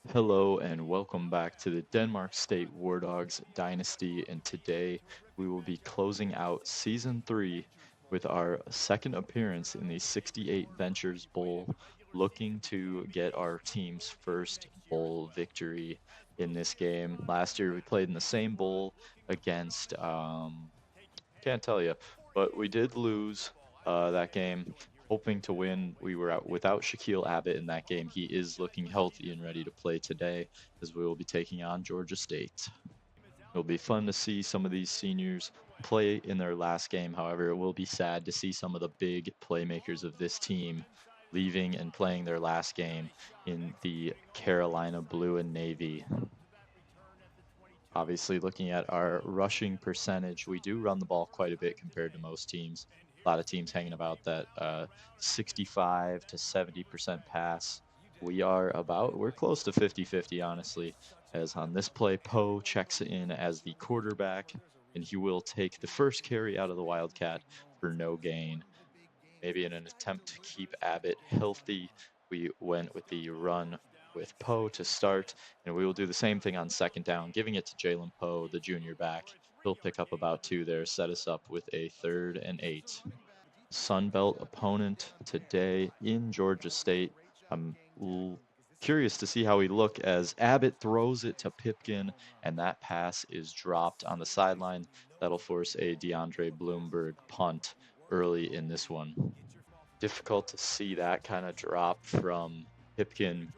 Hello and welcome back to the Denmark State War Dogs Dynasty, and today we will be closing out Season 3 with our second appearance in the 68 Ventures Bowl, looking to get our team's first bowl victory in this game. Last year we played in the same bowl against can't tell you, but we did lose that game. Hoping to win. We were out without Shaquille Abbott in that game. He is looking healthy and ready to play today as we will be taking on Georgia State. It'll be fun to see some of these seniors play in their last game. However, it will be sad to see some of the big playmakers of this team leaving and playing their last game in the Carolina Blue and Navy. Obviously, looking at our rushing percentage, we do run the ball quite a bit compared to most teams. A lot of teams hanging about that 65 to 70% pass. We're close to 50-50, honestly, as on this play, Poe checks in as the quarterback, and he will take the first carry out of the Wildcat for no gain. Maybe in an attempt to keep Abbott healthy, we went with the run with Poe to start, and we will do the same thing on second down, giving it to Jalen Poe, the junior back. He'll pick up about 2 there, set us up with a 3rd and 8. Sun Belt opponent today in Georgia State. I'm curious to see how we look as Abbott throws it to Pipkin, and that pass is dropped on the sideline. That'll force a DeAndre Bloomberg punt early in this one. Difficult to see that kind of drop from Pipkin.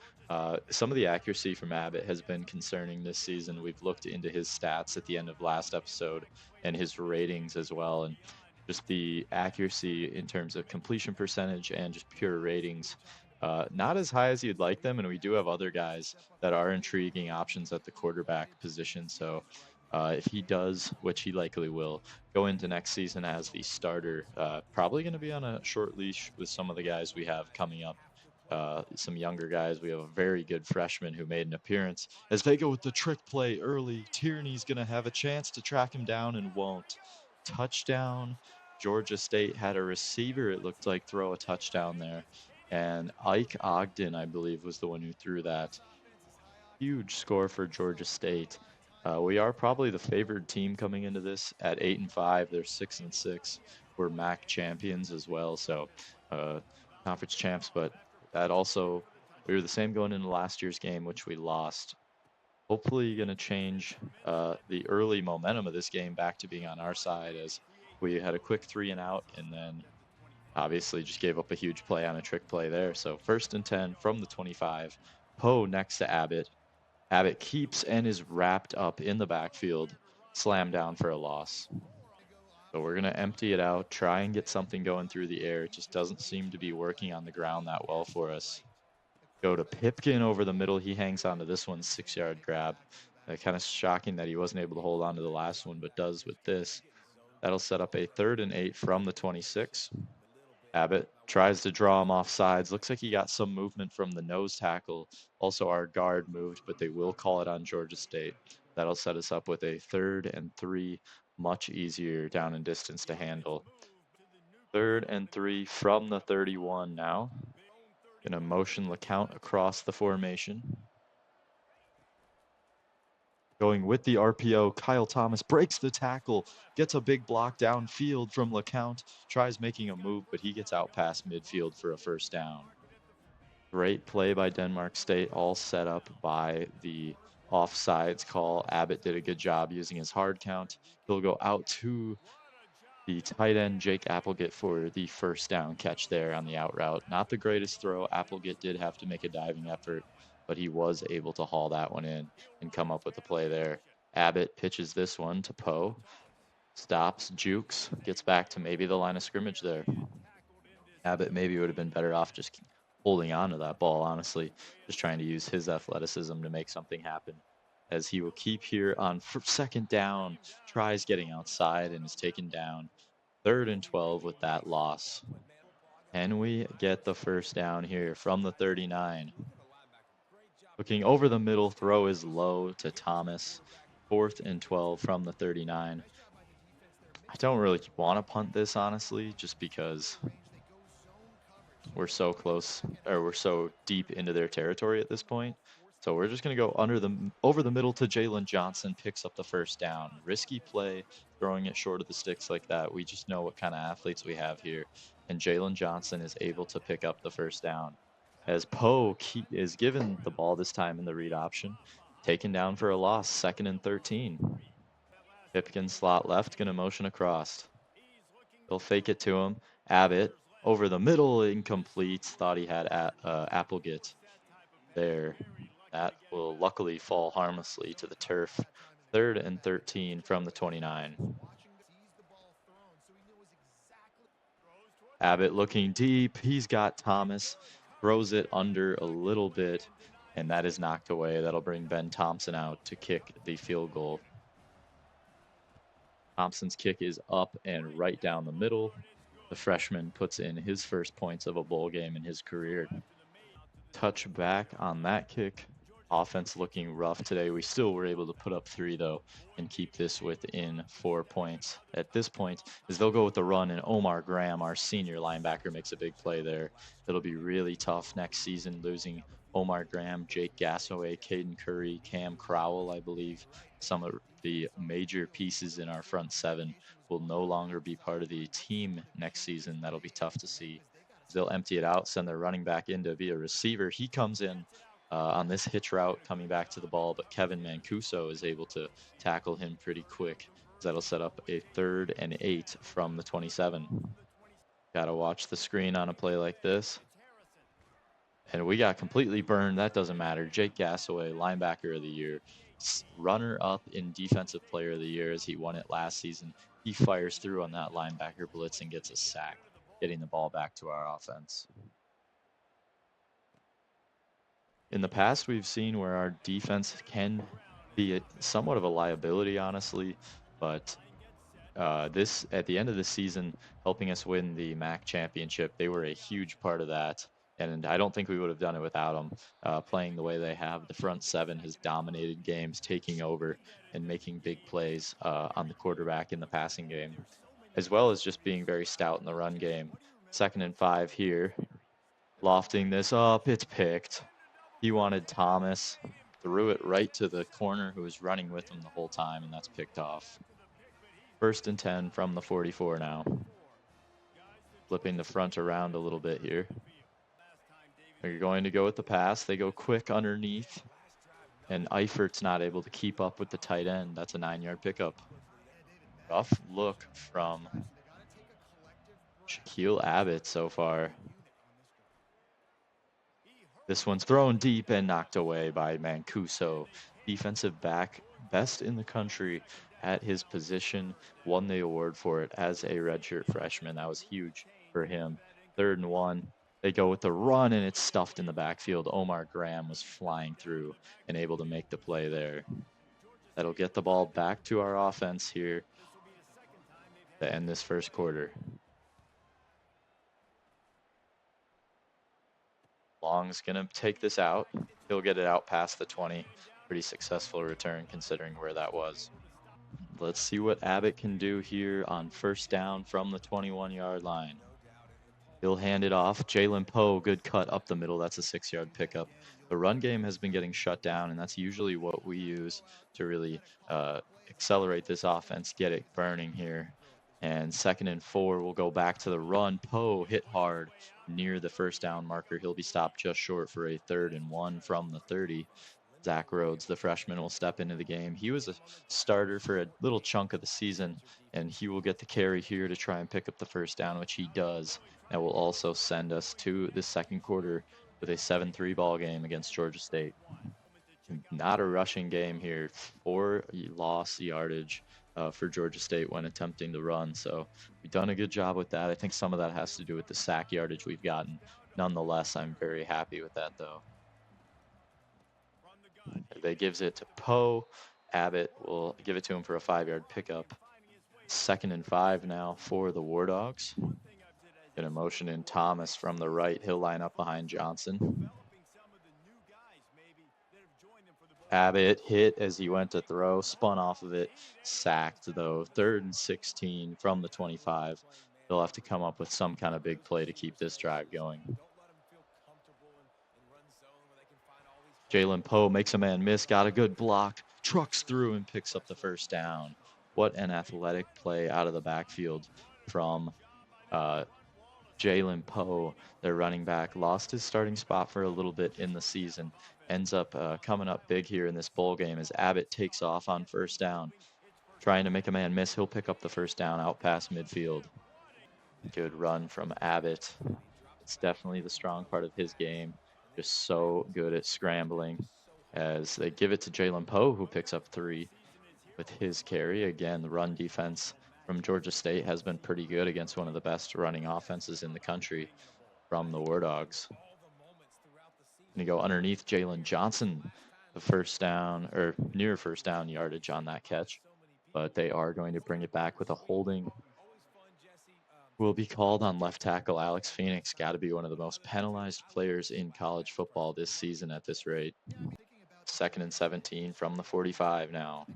Some of the accuracy from Abbott has been concerning this season. We've looked into his stats at the end of last episode and his ratings as well, and just the accuracy in terms of completion percentage and just pure ratings. Not as high as you'd like them, and we do have other guys that are intriguing options at the quarterback position. So if he does, which he likely will, go into next season as the starter, probably going to be on a short leash with some of the guys we have coming up. Some younger guys. We have a very good freshman who made an appearance. As they go with the trick play early, Tierney's going to have a chance to track him down and won't. Touchdown. Georgia State had a receiver, it looked like, throw a touchdown there. And Ike Ogden, I believe, was the one who threw that. Huge score for Georgia State. We are probably the favored team coming into this at 8-5. They're 6-6. We're MAC champions as well, so conference champs. But that also, we were the same going into last year's game, which we lost. Hopefully, going to change the early momentum of this game back to being on our side, as we had a quick 3 and out, and then obviously just gave up a huge play on a trick play there. So 1st and 10 from the 25. Poe next to Abbott. Abbott keeps and is wrapped up in the backfield, slam down for a loss. So we're going to empty it out, try and get something going through the air. It just doesn't seem to be working on the ground that well for us. Go to Pipkin over the middle. He hangs on to this one, 6-yard grab. Kind of shocking that he wasn't able to hold on to the last one, but does with this. That'll set up a 3rd and 8 from the 26. Abbott tries to draw him off sides. Looks like he got some movement from the nose tackle. Also, our guard moved, but they will call it on Georgia State. That'll set us up with a 3rd and 3, much easier down and distance to handle. 3rd and 3 from the 31 now. Gonna motion LeCount across the formation. Going with the RPO, Kyle Thomas breaks the tackle, gets a big block downfield from LeCount, tries making a move, but he gets out past midfield for a 1st down. Great play by Denmark State, all set up by the offsides call. Abbott did a good job using his hard count. He'll go out to the tight end, Jake Applegate, for the 1st down catch there on the out route. Not the greatest throw. Applegate did have to make a diving effort, but he was able to haul that one in and come up with the play there. Abbott pitches this one to Poe. Stops, jukes, gets back to maybe the line of scrimmage there. Abbott maybe would have been better off just holding on to that ball, honestly, just trying to use his athleticism to make something happen. As he will keep here on 2nd down, tries getting outside and is taken down. 3rd and 12 with that loss. Can we get the 1st down here from the 39? Looking over the middle, throw is low to Thomas. 4th and 12 from the 39. I don't really want to punt this, honestly, just because we're so close, or we're so deep into their territory at this point. So we're just going to go over the middle to Jalen Johnson, picks up the first down. Risky play, throwing it short of the sticks like that. We just know what kind of athletes we have here. And Jalen Johnson is able to pick up the first down. As Poe is given the ball this time in the read option, taken down for a loss, 2nd and 13. Pipkin slot left, going to motion across. They'll fake it to him. Abbott over the middle, incomplete. Thought he had Applegate there. That will luckily fall harmlessly to the turf. 3rd and 13 from the 29. Abbott looking deep. He's got Thomas. Throws it under a little bit, and that is knocked away. That'll bring Ben Thompson out to kick the field goal. Thompson's kick is up and right down the middle. The freshman puts in his first points of a bowl game in his career. Touch back on that kick. Offense looking rough today. We still were able to put up 3, though, and keep this within 4 points. At this point, as they'll go with the run, and Omar Graham, our senior linebacker, makes a big play there. It'll be really tough next season, losing Omar Graham, Jake Gassaway, Caden Curry, Cam Crowell, I believe. Some of the major pieces in our front 7 will no longer be part of the team next season. That'll be tough to see. They'll empty it out, send their running back in to be a receiver. He comes in on this hitch route coming back to the ball, but Kevin Mancuso is able to tackle him pretty quick. That'll set up a 3rd and 8 from the 27. Got to watch the screen on a play like this. And we got completely burned. That doesn't matter. Jake Gassaway, linebacker of the year, runner-up in defensive player of the year as he won it last season. He fires through on that linebacker blitz and gets a sack, getting the ball back to our offense. In the past, we've seen where our defense can be somewhat of a liability, honestly, but this at the end of the season, helping us win the MAC championship, they were a huge part of that. And I don't think we would have done it without them. Playing the way they have, the front 7 has dominated games, taking over and making big plays on the quarterback in the passing game, as well as just being very stout in the run game. 2nd and 5 here. Lofting this up, it's picked. He wanted Thomas, threw it right to the corner who was running with him the whole time, and that's picked off. 1st and 10 from the 44 now. Flipping the front around a little bit here. They're going to go with the pass. They go quick underneath, and Eifert's not able to keep up with the tight end. That's a 9-yard pickup. Rough look from Shaquille Abbott so far. This one's thrown deep and knocked away by Mancuso. Defensive back, best in the country at his position, won the award for it as a redshirt freshman. That was huge for him. 3rd and 1. They go with the run, and it's stuffed in the backfield. Omar Graham was flying through and able to make the play there. That'll get the ball back to our offense here to end this first quarter. Long's going to take this out. He'll get it out past the 20. Pretty successful return considering where that was. Let's see what Abbott can do here on 1st down from the 21-yard line. He'll hand it off. Jalen Poe, good cut up the middle. That's a 6-yard pickup. The run game has been getting shut down, and that's usually what we use to really accelerate this offense, get it burning here. And 2nd and 4, we'll go back to the run. Poe hit hard near the 1st down marker. He'll be stopped just short for a 3rd and 1 from the 30. Zach Rhodes, the freshman, will step into the game. He was a starter for a little chunk of the season, and he will get the carry here to try and pick up the 1st down, which he does. That will also send us to the 2nd quarter with a 7-3 ball game against Georgia State. Not a rushing game here. 4 loss yardage for Georgia State when attempting to run. So we've done a good job with that. I think some of that has to do with the sack yardage we've gotten. Nonetheless, I'm very happy with that, though. They gives it to Poe. Abbott will give it to him for a 5-yard pickup. 2nd and 5 now for the War Dogs. Gonna motion in Thomas from the right. He'll line up behind Johnson. Abbott hit as he went to throw, spun off of it, sacked though. 3rd and 16 from the 25. They'll have to come up with some kind of big play to keep this drive going. Jalen Poe makes a man miss, got a good block, trucks through and picks up the first down. What an athletic play out of the backfield from uh, Jalen Poe, their running back. Lost his starting spot for a little bit in the season. Ends up coming up big here in this bowl game as Abbott takes off on first down. Trying to make a man miss, he'll pick up the first down out past midfield. Good run from Abbott. It's definitely the strong part of his game. Just so good at scrambling as they give it to Jalen Poe, who picks up 3 with his carry. Again, the run defense from Georgia State has been pretty good against one of the best running offenses in the country from the War Dogs. Going to go underneath Jalen Johnson, the first down or near first down yardage on that catch, but they are going to bring it back with a holding. Will be called on left tackle Alex Phoenix. Got to be one of the most penalized players in college football this season at this rate. 2nd and 17 from the 45 now.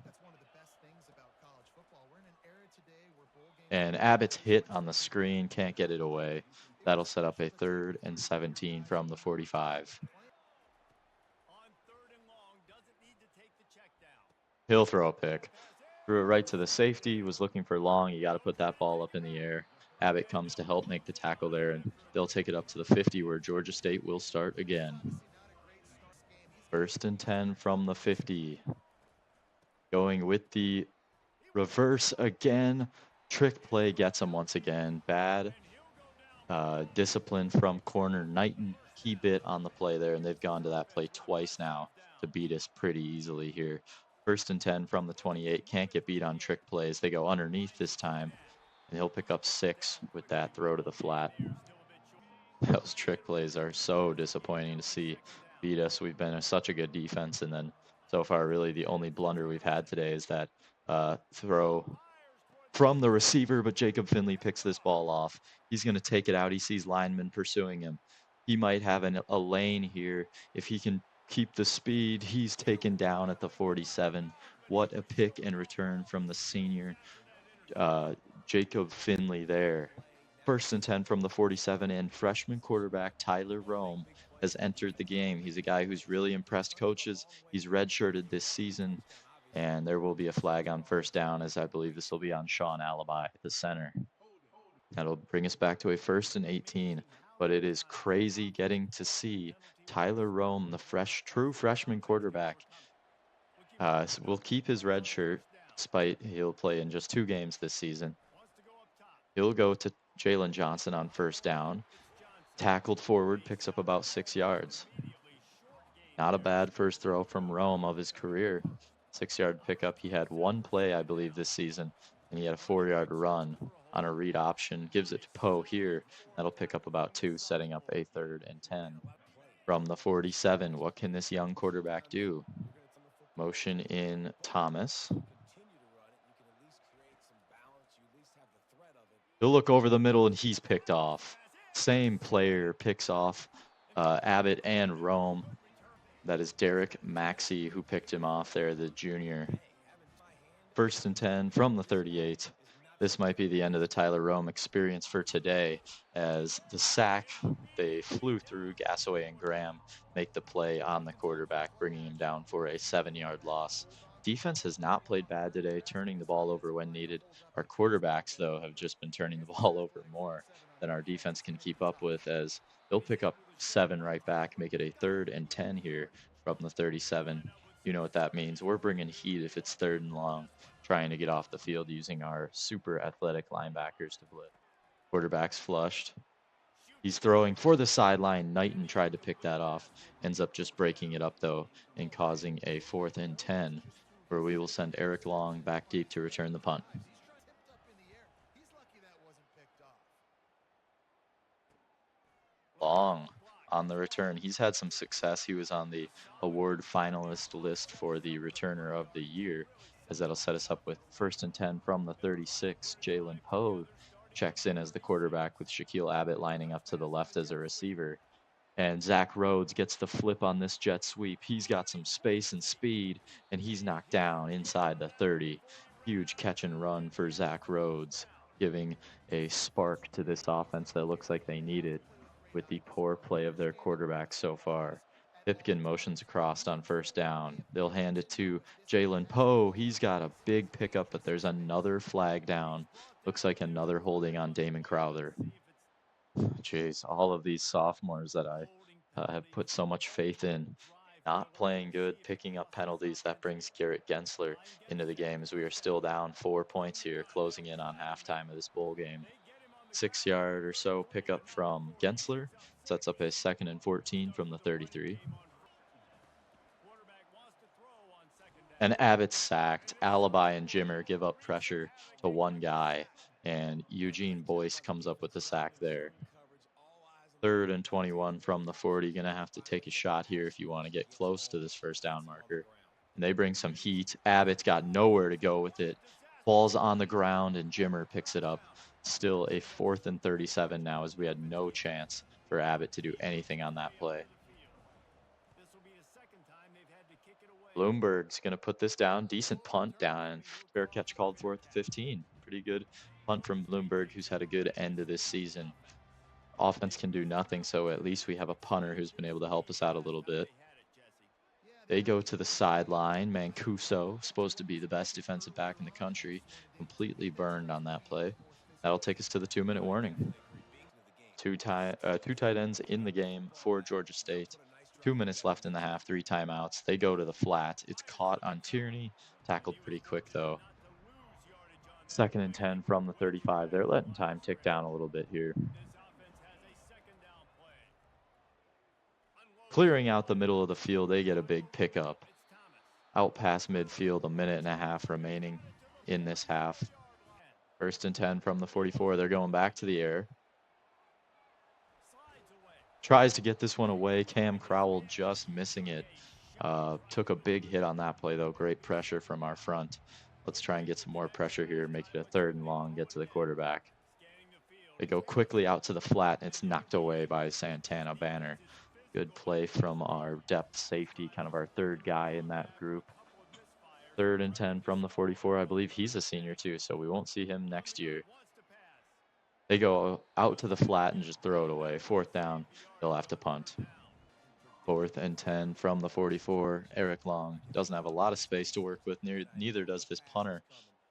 And Abbott's hit on the screen, can't get it away. That'll set up a 3rd and 17 from the 45. He'll throw a pick. Threw it right to the safety, was looking for long. You got to put that ball up in the air. Abbott comes to help make the tackle there, and they'll take it up to the 50 where Georgia State will start again. 1st and 10 from the 50. Going with the reverse again. Trick play gets him once again. Bad discipline from corner Knighton. He bit on the play there, and they've gone to that play twice now to beat us pretty easily here. 1st and 10 from the 28. Can't get beat on trick plays. They go underneath this time, and he'll pick up 6 with that throw to the flat. Those trick plays are so disappointing to see beat us. We've been such a good defense, and then so far really the only blunder we've had today is that throw from the receiver, but Jacob Finley picks this ball off. He's going to take it out. He sees linemen pursuing him. He might have a lane here. If he can keep the speed, he's taken down at the 47. What a pick and return from the senior Jacob Finley there. 1st and 10 from the 47, and freshman quarterback Tyler Rome has entered the game. He's a guy who's really impressed coaches. He's redshirted this season, and there will be a flag on 1st down, as I believe this will be on Sean Alibi, the center. That'll bring us back to a 1st and 18, but it is crazy getting to see Tyler Rome, the true freshman quarterback, will keep his red shirt, despite he'll play in just 2 games this season. He'll go to Jalen Johnson on 1st down. Tackled forward, picks up about 6 yards. Not a bad first throw from Rome of his career. 6-yard pickup. He had 1 play, I believe, this season, and he had a 4-yard run on a read option. Gives it to Poe here. That'll pick up about 2, setting up a 3rd and 10. From the 47, what can this young quarterback do? Motion in Thomas. He'll look over the middle, and he's picked off. Same player picks off Abbott and Rome. That is Derek Maxey who picked him off there, the junior. 1st and 10 from the 38. This might be the end of the Tyler Rome experience for today, as the sack, they flew through. Gassaway and Graham make the play on the quarterback, bringing him down for a 7-yard loss. Defense has not played bad today, turning the ball over when needed. Our quarterbacks, though, have just been turning the ball over more than our defense can keep up with, as they'll pick up 7 right back, make it a 3rd and 10 here from the 37. You know what that means. We're bringing heat if it's 3rd and long, trying to get off the field using our super athletic linebackers to blitz. Quarterback's flushed. He's throwing for the sideline. Knighton tried to pick that off. Ends up just breaking it up, though, and causing a 4th and 10, where we will send Eric Long back deep to return the punt. Long on the return. He's had some success. He was on the award finalist list for the returner of the year, as that'll set us up with 1st and 10 from the 36. Jalen Poe checks in as the quarterback, with Shaquille Abbott lining up to the left as a receiver. And Zach Rhodes gets the flip on this jet sweep. He's got some space and speed, and he's knocked down inside the 30. Huge catch and run for Zach Rhodes, giving a spark to this offense that looks like they need it with the poor play of their quarterback so far. Pipkin motions across on first down. They'll hand it to Jalen Poe. He's got a big pickup, but there's another flag down. Looks like another holding on Damon Crowther. Jeez, all of these sophomores that I have put so much faith in, not playing good, picking up penalties. That brings Garrett Gensler into the game as we are still down 4 points here, closing in on halftime of this bowl game. 6 yard or so pickup from Gensler sets up a 2nd and 14 from the 33. And Abbott's sacked. Alibi and Jimmer give up pressure to one guy, and Eugene Boyce comes up with the sack there. 3rd and 21 from the 40. Going to have to take a shot here if you want to get close to this first down marker. And they bring some heat. Abbott's got nowhere to go with it. Ball's on the ground, and Jimmer picks it up. Still a 4th and 37 now, as we had no chance for Abbott to do anything on that play. Bloomberg's going to put this down. Decent punt down. Fair catch called for at the 15. Pretty good punt from Bloomberg, who's had a good end of this season. Offense can do nothing, so at least we have a punter who's been able to help us out a little bit. They go to the sideline. Mancuso, supposed to be the best defensive back in the country, completely burned on that play. That'll take us to the 2-minute warning. Two tight ends in the game for Georgia State. 2 minutes left in the half, 3 timeouts. They go to the flat. It's caught on Tierney. Tackled pretty quick, though. 2nd and 10 from the 35. They're letting time tick down a little bit here. Clearing out the middle of the field, they get a big pickup. Out past midfield, 1.5 minutes remaining in this half. 1st and 10 from the 44. They're going back to the air. Tries to get this one away. Cam Crowell just missing it. Took a big hit on that play, though. Great pressure from our front. Let's try and get some more pressure here. Make it a 3rd and long. Get to the quarterback. They go quickly out to the flat, and it's knocked away by Santana Banner. Good play from our depth safety, kind of our 3rd guy in that group. 3rd and 10 from the 44. I believe he's a senior, too, so we won't see him next year. They go out to the flat and just throw it away. 4th down, they'll have to punt. 4th and 10 from the 44. Eric Long doesn't have a lot of space to work with, neither does this punter.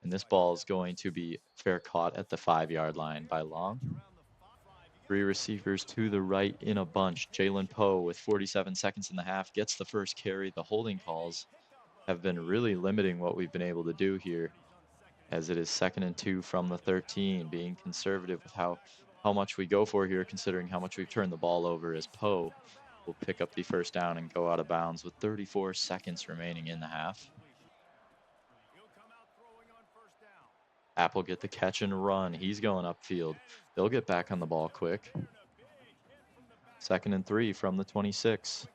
And this ball is going to be fair caught at the 5-yard line by Long. 3 receivers to the right in a bunch. Jalen Poe, with 47 seconds in the half, gets the first carry. The holding calls have been really limiting what we've been able to do here, as it is 2nd and 2 from the 13, being conservative with how much we go for here, considering how much we've turned the ball over, as Poe will pick up the first down and go out of bounds with 34 seconds remaining in the half. App will get the catch and run. He's going upfield. They'll get back on the ball quick. 2nd and 3 from the 26.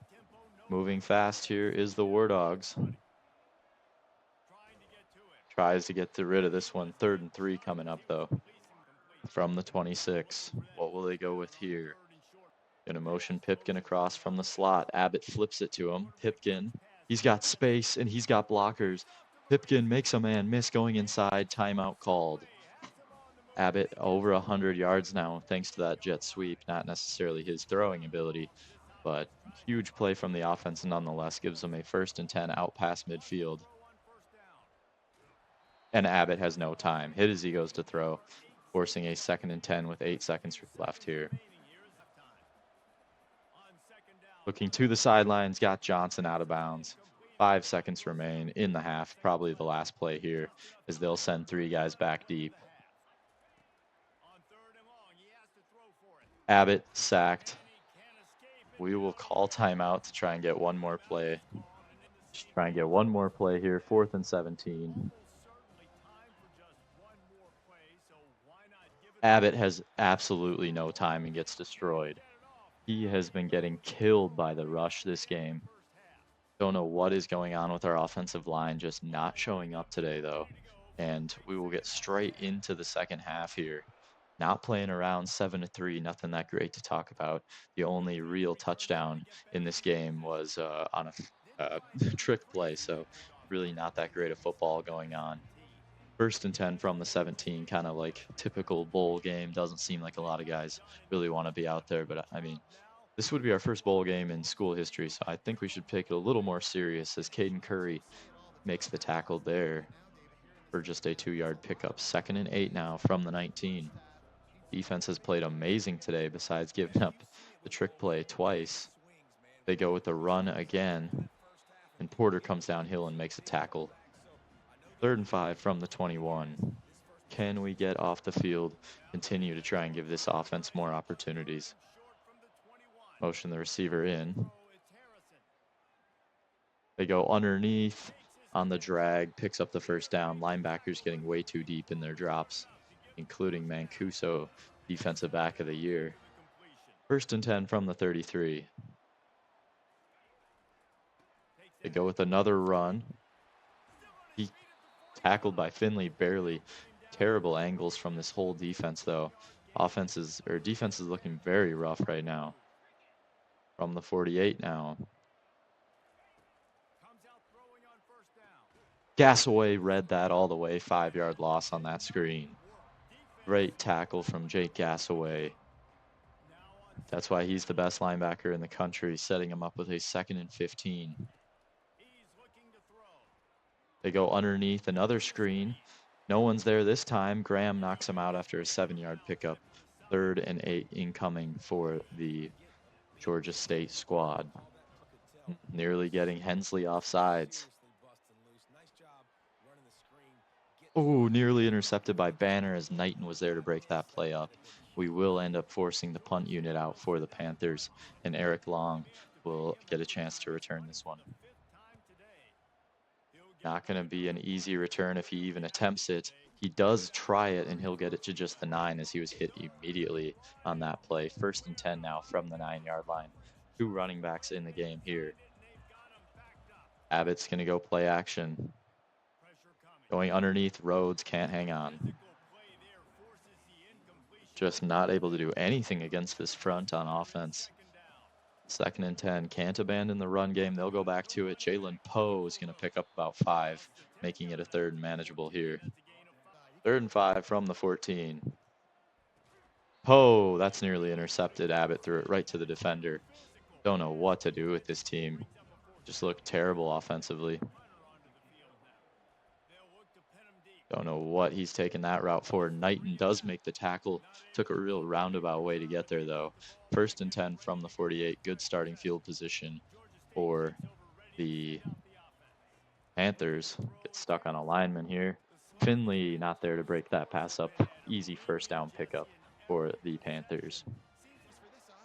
Moving fast here is the War Dogs. Tries to get rid of this one. 3rd and 3 coming up, though, from the 26. What will they go with here? Gonna motion Pipkin across from the slot. Abbott flips it to him. Pipkin, he's got space and he's got blockers. Pipkin makes a man miss going inside. Timeout called. Abbott over 100 yards now thanks to that jet sweep. Not necessarily his throwing ability, but huge play from the offense nonetheless. Gives them a 1st and 10 out past midfield. And Abbott has no time. Hit as he goes to throw, forcing a 2nd and 10 with 8 seconds left here. Looking to the sidelines, got Johnson out of bounds. 5 seconds remain in the half. Probably the last play here, as they'll send 3 guys back deep. Abbott sacked. We will call timeout to try and get one more play. Just try and get one more play here. 4th and 17. Abbott has absolutely no time and gets destroyed. He has been getting killed by the rush this game. Don't know what is going on with our offensive line, just not showing up today, though. And we will get straight into the second half here. Not playing around, 7-3, nothing that great to talk about. The only real touchdown in this game was on a trick play, so really not that great of football going on. 1st and 10 from the 17, kind of like typical bowl game. Doesn't seem like a lot of guys really want to be out there, but I mean, This would be our first bowl game in school history, so I think we should take it a little more serious as Caden Curry makes the tackle there for just a 2-yard pickup. 2nd and 8 now from the 19. Defense has played amazing today besides giving up the trick play twice. They go with the run again, and Porter comes downhill and makes a tackle. 3rd and 5 from the 21. Can we get off the field, continue to try and give this offense more opportunities? Motion the receiver in. They go underneath on the drag, picks up the first down. Linebackers getting way too deep in their drops, including Mancuso, defensive back of the year. 1st and 10 from the 33. They go with another run. He tackled by Finley barely. Terrible angles from this whole defense, though. Defense is looking very rough right now. From the 48 now. Gassaway read that all the way. 5-yard loss on that screen. Great tackle from Jake Gassaway. That's why he's the best linebacker in the country, setting him up with a 2nd and 15. They go underneath another screen. No one's there this time. Graham knocks him out after a 7-yard pickup. 3rd and 8 incoming for the Georgia State squad. Nearly getting Hensley offsides. Oh, nearly intercepted by Banner as Knighton was there to break that play up. We will end up forcing the punt unit out for the Panthers, and Eric Long will get a chance to return this one. Not going to be an easy return if he even attempts it. He does try it, and he'll get it to just the 9 as he was hit immediately on that play. 1st and 10 now from the 9-yard line. 2 running backs in the game here. Abbott's going to go play action. Going underneath, Rhodes can't hang on. Just not able to do anything against this front on offense. 2nd and 10, can't abandon the run game. They'll go back to it. Jalen Poe is going to pick up about 5, making it a 3rd and manageable here. 3rd and 5 from the 14. Poe, that's nearly intercepted. Abbott threw it right to the defender. Don't know what to do with this team. Just look terrible offensively. Don't know what he's taking that route for. Knighton does make the tackle. Took a real roundabout way to get there, though. 1st and 10 from the 48. Good starting field position for the Panthers. Get stuck on a lineman here. Finley not there to break that pass up. Easy 1st down pickup for the Panthers.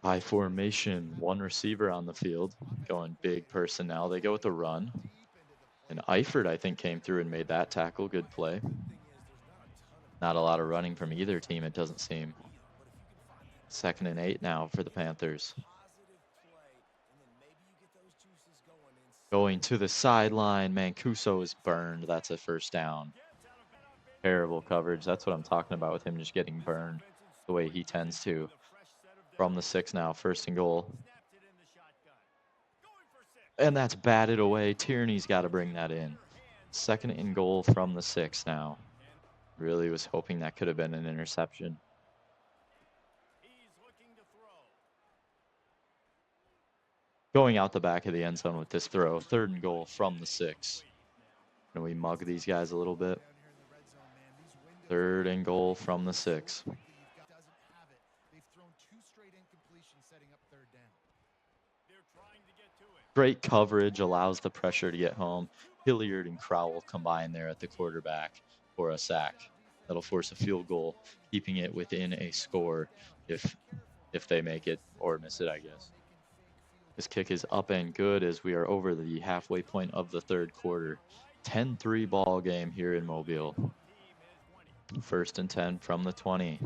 High formation. 1 receiver on the field. Going big personnel. They go with the run. And Eifert, I think, came through and made that tackle. Good play. Not a lot of running from either team, it doesn't seem. 2nd and 8 now for the Panthers. Going to the sideline. Mancuso is burned. That's a 1st down. Terrible coverage. That's what I'm talking about with him just getting burned the way he tends to. From the 6 now. 1st and goal. And that's batted away. Tierney's got to bring that in. 2nd and goal from the 6 now. Really was hoping that could have been an interception. Going out the back of the end zone with this throw. 3rd and goal from the 6. Can we mug these guys a little bit? 3rd and goal from the 6. Great coverage, allows the pressure to get home. Hilliard and Crowell combine there at the quarterback for a sack. That'll force a field goal, keeping it within a score if they make it or miss it, I guess. This kick is up and good as we are over the halfway point of the 3rd quarter. 10-3 ball game here in Mobile. 1st and 10 from the 20.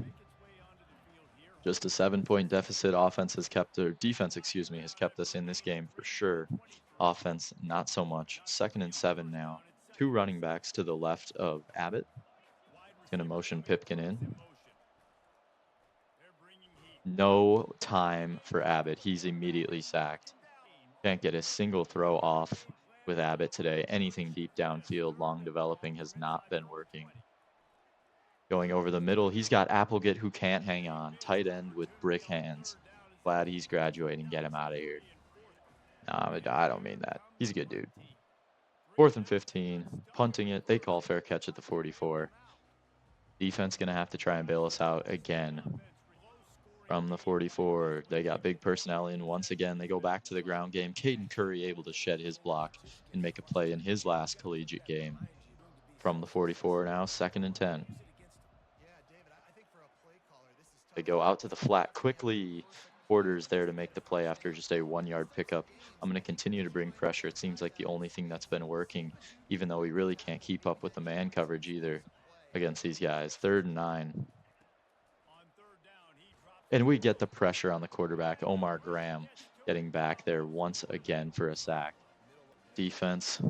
Just a 7-point deficit. Defense, has kept us in this game for sure. Offense, not so much. 2nd and 7 now. 2 running backs to the left of Abbott. Going to motion Pipkin in. No time for Abbott. He's immediately sacked. Can't get a single throw off with Abbott today. Anything deep downfield, long developing has not been working. Going over the middle, he's got Applegate who can't hang on. Tight end with brick hands. Glad he's graduating. Get him out of here. Nah, I don't mean that. He's a good dude. 4th and 15. Punting it. They call fair catch at the 44. Defense going to have to try and bail us out again. From the 44, they got big personnel in once again. They go back to the ground game. Caden Curry able to shed his block and make a play in his last collegiate game. From the 44 now, 2nd and 10. They go out to the flat quickly. Porter's there to make the play after just a 1-yard pickup. I'm going to continue to bring pressure. It seems like the only thing that's been working, even though we really can't keep up with the man coverage either against these guys. 3rd and 9. And we get the pressure on the quarterback, Omar Graham, getting back there once again for a sack. Defense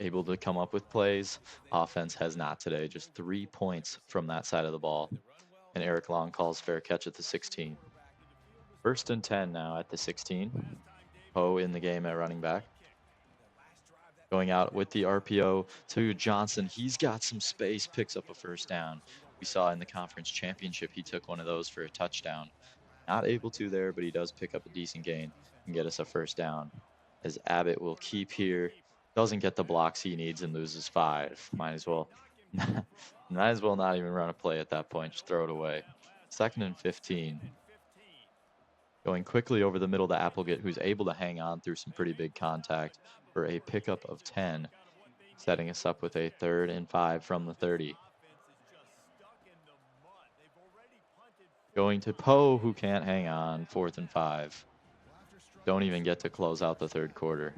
able to come up with plays. Offense has not today. Just 3 points from that side of the ball. And Eric Long calls fair catch at the 16. 1st and 10 now at the 16. Poe in the game at running back. Going out with the RPO to Johnson. He's got some space, picks up a 1st down. We saw in the conference championship, he took one of those for a touchdown. Not able to there, but he does pick up a decent gain and get us a 1st down. As Abbott will keep here. Doesn't get the blocks he needs and loses 5. Might as well not even run a play at that point. Just throw it away. 2nd and 15. Going quickly over the middle to Applegate, who's able to hang on through some pretty big contact for a pickup of 10. Setting us up with a 3rd and 5 from the 30. Going to Poe, who can't hang on. 4th and 5. Don't even get to close out the 3rd quarter.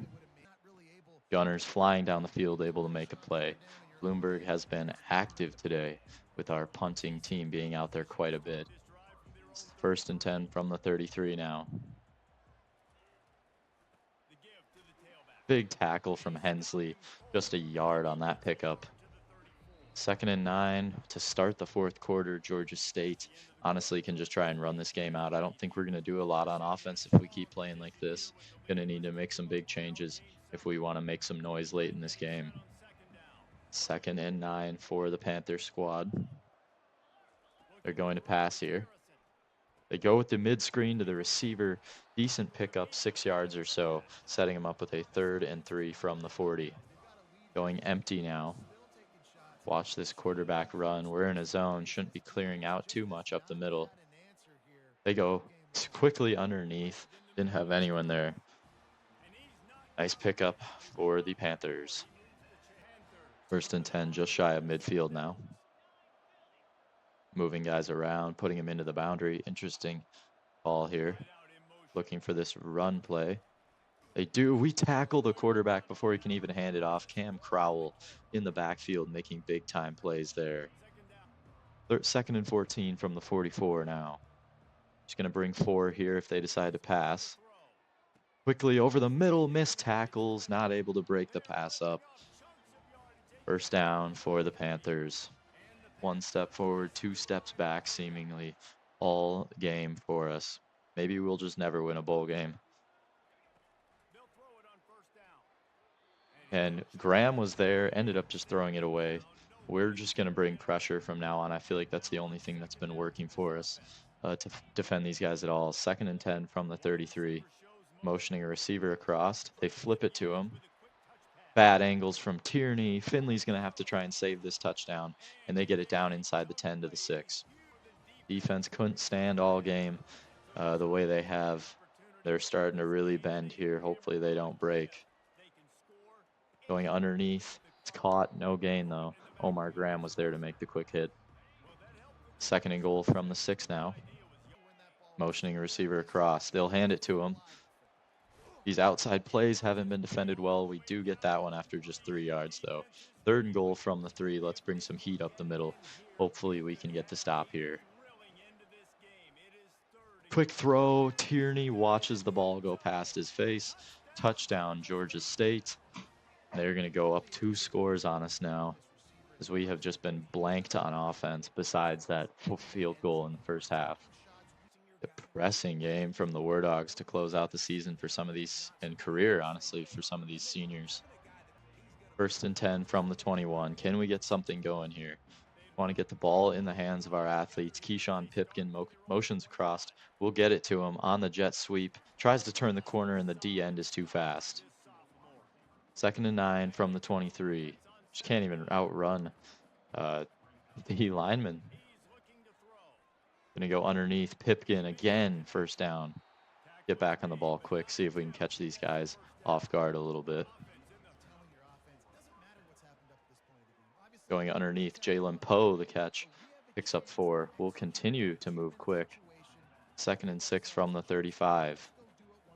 Gunners flying down the field, able to make a play. Bloomberg has been active today with our punting team being out there quite a bit. 1st and 10 from the 33 now. Big tackle from Hensley, just a yard on that pickup. 2nd and 9 to start the 4th quarter. Georgia State honestly can just try and run this game out. I don't think we're going to do a lot on offense if we keep playing like this. Going to need to make some big changes if we want to make some noise late in this game. 2nd and 9 for the Panther squad. They're going to pass here. They go with the mid screen to the receiver. Decent pickup, 6 yards or so, setting him up with a 3rd and 3 from the 40. Going empty now. Watch this quarterback run. We're in a zone. Shouldn't be clearing out too much up the middle. They go quickly underneath. Didn't have anyone there. Nice pickup for the Panthers. 1st and 10, just shy of midfield now. Moving guys around, putting him into the boundary. Interesting ball here. Looking for this run play. They do. We tackle the quarterback before he can even hand it off. Cam Crowell in the backfield making big time plays there. 2nd and 14 from the 44 now. Just going to bring 4 here if they decide to pass. Quickly over the middle, missed tackles, not able to break the pass up. 1st down for the Panthers. 1 step forward, 2 steps back, seemingly all game for us. Maybe we'll just never win a bowl game. And Graham was there, ended up just throwing it away. We're just going to bring pressure from now on. I feel like that's the only thing that's been working for us to defend these guys at all. 2nd and 10 from the 33. Motioning a receiver across. They flip it to him. Bad angles from Tierney. Finley's going to have to try and save this touchdown, and they get it down inside the 10 to the 6. Defense couldn't stand all game the way they have. They're starting to really bend here. Hopefully they don't break. Going underneath. It's caught. No gain, though. Omar Graham was there to make the quick hit. 2nd and goal from the 6 now. Motioning a receiver across. They'll hand it to him. These outside plays haven't been defended well. We do get that one after just 3 yards, though. 3rd and goal from the 3. Let's bring some heat up the middle. Hopefully we can get the stop here. Quick throw. Tierney watches the ball go past his face. Touchdown, Georgia State. They're going to go up 2 scores on us now, as we have just been blanked on offense besides that field goal in the 1st half. Depressing game from the War Dogs to close out the season for some of these, and career, honestly, for some of these seniors. 1st and 10 from the 21. Can we get something going here? Want to get the ball in the hands of our athletes. Keyshawn Pipkin motions across. We'll get it to him on the jet sweep. Tries to turn the corner, and the D end is too fast. 2nd and 9 from the 23. Just can't even outrun the lineman. Gonna go underneath. Pipkin again, first down. Get back on the ball quick. See if we can catch these guys off guard a little bit. Going underneath. Jalen Poe, the catch. Picks up 4. We'll continue to move quick. 2nd and 6 from the 35.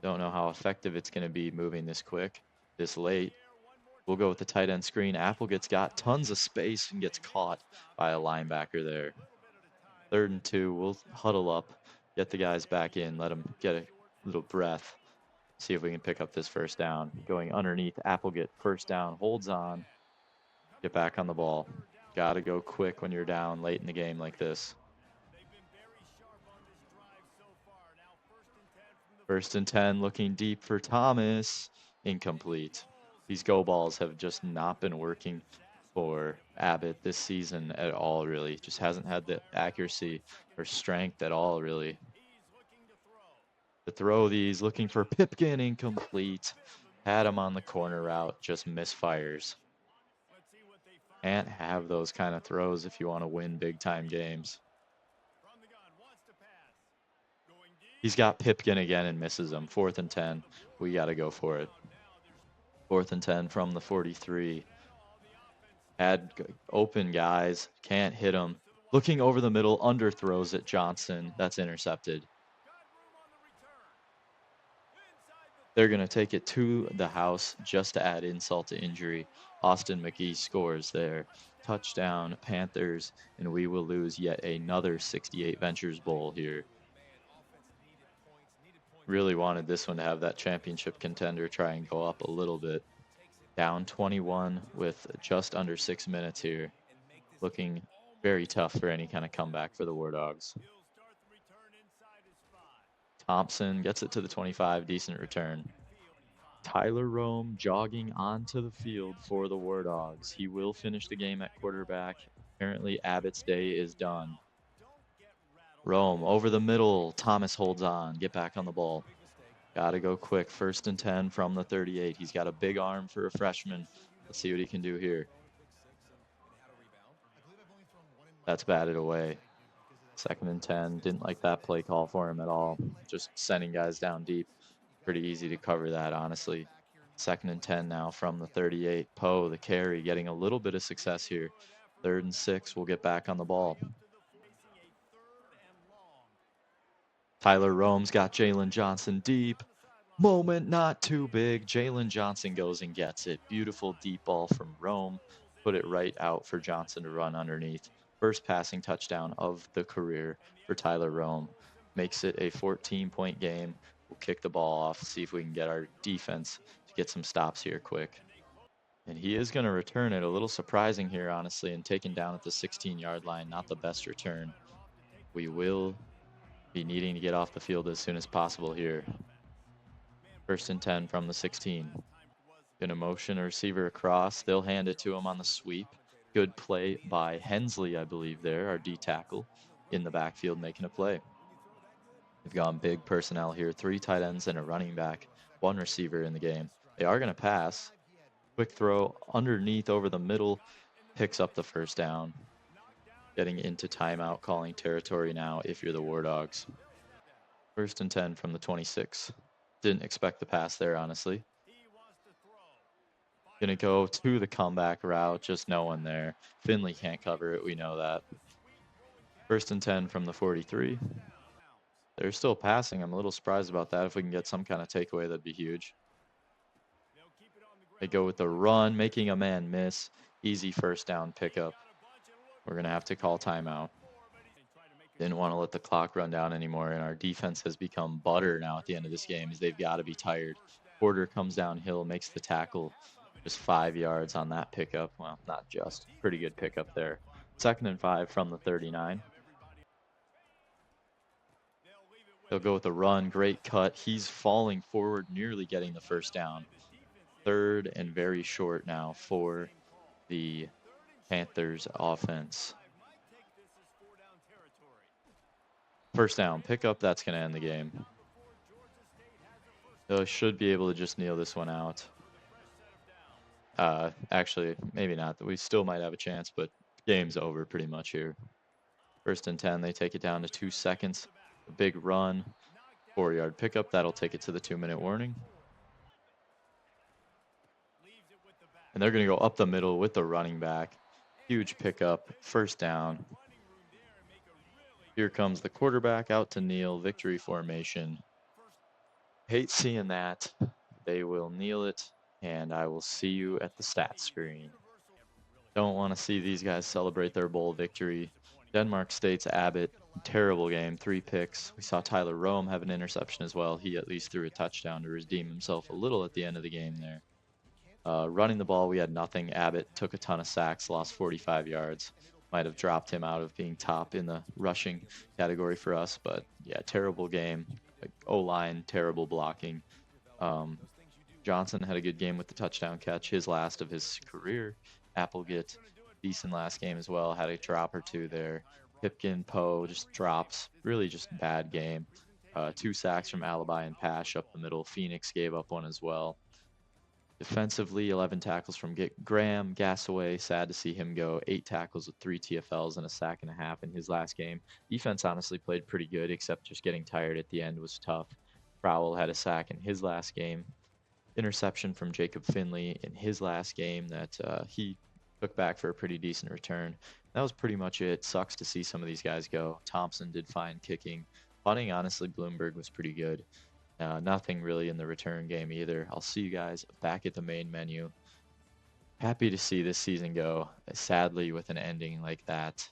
Don't know how effective it's going to be moving this quick, this late. We'll go with the tight end screen. Applegate's got tons of space and gets caught by a linebacker there. 3rd and 2. We'll huddle up, get the guys back in, let them get a little breath. See if we can pick up this first down. Going underneath. Applegate, first down, holds on. Get back on the ball. Got to go quick when you're down late in the game like this. 1st and 10, looking deep for Thomas. Incomplete. These go balls have just not been working for Abbott this season at all, really. Just hasn't had the accuracy or strength at all, really. To throw these, looking for Pipkin, incomplete. Had him on the corner route, just misfires. Can't have those kind of throws if you want to win big-time games. He's got Pipkin again and misses him. 4th and 10. We got to go for it. 4th and 10 from the 43. Had open guys. Can't hit him. Looking over the middle. Underthrows at Johnson. That's intercepted. They're going to take it to the house just to add insult to injury. Austin McGee scores there. Touchdown, Panthers, and we will lose yet another 68 Ventures Bowl here. Really wanted this one to have that championship contender try and go up a little bit. Down 21 with just under 6 minutes here. Looking very tough for any kind of comeback for the War Dogs. Thompson gets it to the 25, decent return. Tyler Rome jogging onto the field for the War Dogs. He will finish the game at quarterback. Apparently Abbott's day is done. Rome over the middle. Thomas holds on. Get back on the ball. Got to go quick. 1st and 10 from the 38. He's got a big arm for a freshman. Let's see what he can do here. That's batted away. 2nd and 10. Didn't like that play call for him at all. Just sending guys down deep. Pretty easy to cover that, honestly. 2nd and 10 now from the 38. Poe, the carry, getting a little bit of success here. 3rd and 6. We'll get back on the ball. Tyler Rome's got Jalen Johnson deep. Moment not too big. Jalen Johnson goes and gets it. Beautiful deep ball from Rome. Put it right out for Johnson to run underneath. First passing touchdown of the career for Tyler Rome. Makes it a 14-point game. We'll kick the ball off, see if we can get our defense to get some stops here quick. And he is going to return it. A little surprising here, honestly, and taken down at the 16-yard line. Not the best return. We will be needing to get off the field as soon as possible here. 1st and 10 from the 16. Gonna motion a receiver across. They'll hand it to him on the sweep. Good play by Hensley, I believe there, our D tackle, in the backfield making a play. We've gone big personnel here. 3 tight ends and a running back. 1 receiver in the game. They are gonna pass. Quick throw underneath over the middle. Picks up the first down. Getting into timeout calling territory now if you're the War Dogs. 1st and 10 from the 26. Didn't expect the pass there, honestly. Gonna go to the comeback route, just no one there. Finley can't cover it, we know that. 1st and 10 from the 43. They're still passing. I'm a little surprised about that. If we can get some kind of takeaway, that'd be huge. They go with the run, making a man miss. Easy first down pickup. We're gonna have to call timeout. Didn't want to let the clock run down anymore, and our defense has become butter now at the end of this game, as they've got to be tired. Porter comes downhill, makes the tackle, just 5 yards on that pickup. Well, not just. Pretty good pickup there. 2nd and 5 from the 39. They'll go with the run. Great cut. He's falling forward, nearly getting the first down. 3rd and very short now for the Panthers offense. First down, pick up. That's going to end the game. So should be able to just kneel this one out. Actually, maybe not. We still might have a chance, but game's over pretty much here. 1st and 10, they take it down to 2 seconds. A big run, 4-yard pickup. That'll take it to the 2-minute warning. And they're going to go up the middle with the running back. Huge pickup, 1st down. Here comes the quarterback out to kneel, victory formation. Hate seeing that. They will kneel it, and I will see you at the stat screen. Don't want to see these guys celebrate their bowl victory. Denmark State's Abbott, terrible game, 3 picks. We saw Tyler Rome have an interception as well. He at least threw a touchdown to redeem himself a little at the end of the game there. Running the ball, we had nothing. Abbott took a ton of sacks, lost 45 yards. Might have dropped him out of being top in the rushing category for us, but yeah, terrible game. Like O-line, terrible blocking. Johnson had a good game with the touchdown catch, his last of his career. Applegate, decent last game as well, had a drop or 2 there. Pipkin, Poe, just drops, really just bad game. 2 sacks from Alibi and Pash up the middle. Phoenix gave up 1 as well. Defensively, 11 tackles from Graham. Gassaway, sad to see him go. 8 tackles with 3 TFLs and a sack and a half in his last game. Defense honestly played pretty good, except just getting tired at the end was tough. Crowell had a sack in his last game. Interception from Jacob Finley in his last game that he took back for a pretty decent return. That was pretty much it. Sucks to see some of these guys go. Thompson did fine kicking. Punting, honestly, Bloomberg was pretty good. Nothing really in the return game either. I'll see you guys back at the main menu. Happy to see this season go. Sadly, with an ending like that,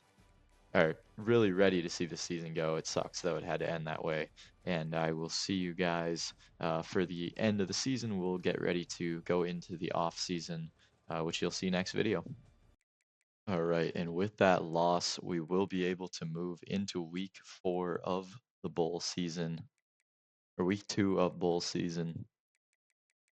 or really ready to see the season go. It sucks though it had to end that way. And I will see you guys for the end of the season. We'll get ready to go into the off season, which you'll see next video. All right, and with that loss, we will be able to move into week 4 of the bowl season, or week 2 of bowl season.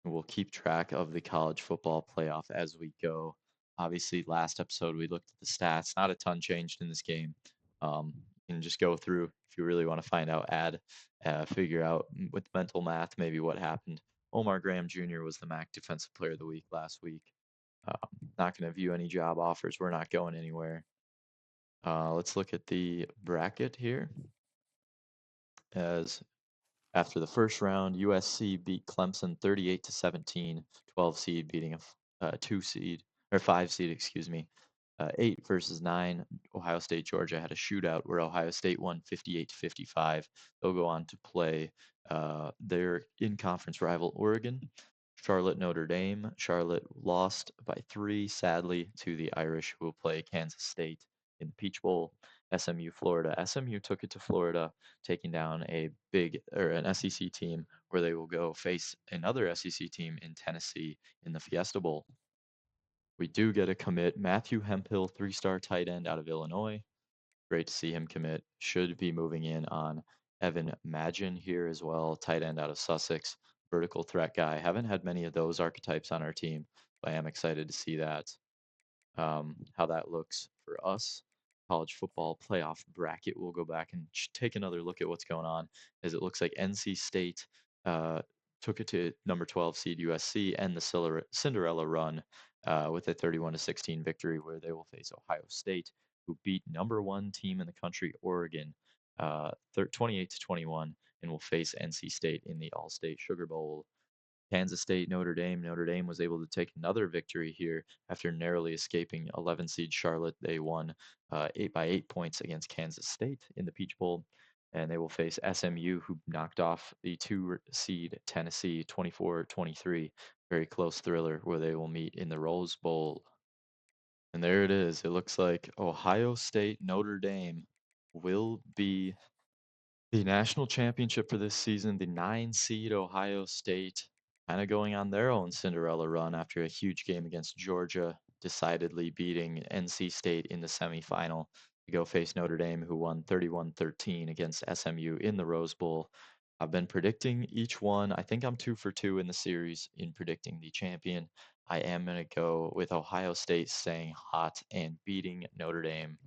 We'll keep track of the college football playoff as we go. Obviously, last episode we looked at the stats. Not a ton changed in this game. You can just go through if you really want to find out, figure out with mental math maybe what happened. Omar Graham Jr. was the MAC Defensive Player of the Week last week. Not going to view any job offers. We're not going anywhere. Let's look at the bracket here. As after the first round, USC beat Clemson 38-17, 12 seed beating a 2 seed, or 5 seed, excuse me. 8 versus 9. Ohio State, Georgia had a shootout where Ohio State won 58-55. They'll go on to play their in-conference rival Oregon. Charlotte, Notre Dame. Charlotte lost by 3, sadly, to the Irish, who will play Kansas State in the Peach Bowl. SMU, Florida. SMU took it to Florida, taking down an SEC team, where they will go face another SEC team in Tennessee in the Fiesta Bowl. We do get a commit. Matthew Hemphill, 3-star tight end out of Illinois. Great to see him commit. Should be moving in on Evan Magin here as well, tight end out of Sussex. Vertical threat guy. Haven't had many of those archetypes on our team, but I am excited to see that. How that looks for us. College football playoff bracket. We'll go back and take another look at what's going on, as it looks like NC State took it to number 12 seed USC and the Cinderella run with a 31-16 victory, where they will face Ohio State, who beat number 1 team in the country, Oregon, 28-21, and will face NC State in the All-State Sugar Bowl. Kansas State, Notre Dame. Notre Dame was able to take another victory here after narrowly escaping 11 seed Charlotte. They won 8 points against Kansas State in the Peach Bowl, and they will face SMU, who knocked off the 2 seed Tennessee 24-23. Very close thriller, where they will meet in the Rose Bowl. And there it is. It looks like Ohio State, Notre Dame will be the national championship for this season. The 9 seed Ohio State kind of going on their own Cinderella run after a huge game against Georgia, decidedly beating NC State in the semifinal to go face Notre Dame, who won 31-13 against SMU in the Rose Bowl. I've been predicting each one. I think I'm 2 for 2 in the series in predicting the champion. I am going to go with Ohio State staying hot and beating Notre Dame.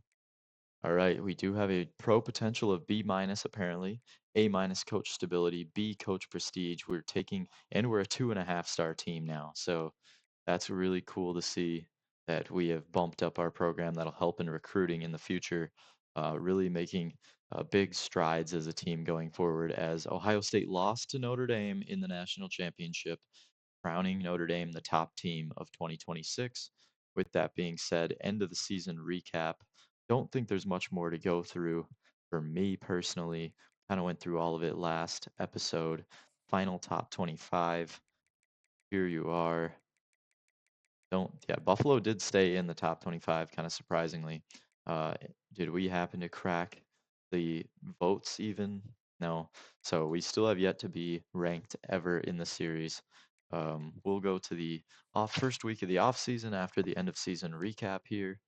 All right, we do have a pro potential of B minus apparently, A minus coach stability, B coach prestige. We're taking, and we're a 2.5 star team now. So that's really cool to see that we have bumped up our program that'll help in recruiting in the future, really making big strides as a team going forward as Ohio State lost to Notre Dame in the national championship, crowning Notre Dame the top team of 2026. With that being said, end of the season recap. Don't think there's much more to go through for me personally. Kind of went through all of it last episode. Final top 25. Here you are. Don't, yeah, Buffalo did stay in the top 25, kind of surprisingly. Uh, did we happen to crack the votes even? No. So we still have yet to be ranked ever in the series. We'll go to the first week of the off season after the end of season recap here.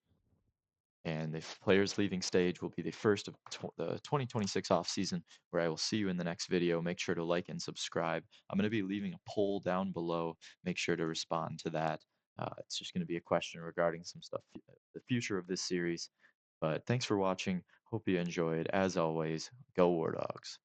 And the players leaving stage will be the first of the 2026 off season, where I will see you in the next video. Make sure to like and subscribe. I'm going to be leaving a poll down below. Make sure to respond to that. It's just going to be a question regarding some stuff, the future of this series. But thanks for watching. Hope you enjoyed. As always, go War Dogs.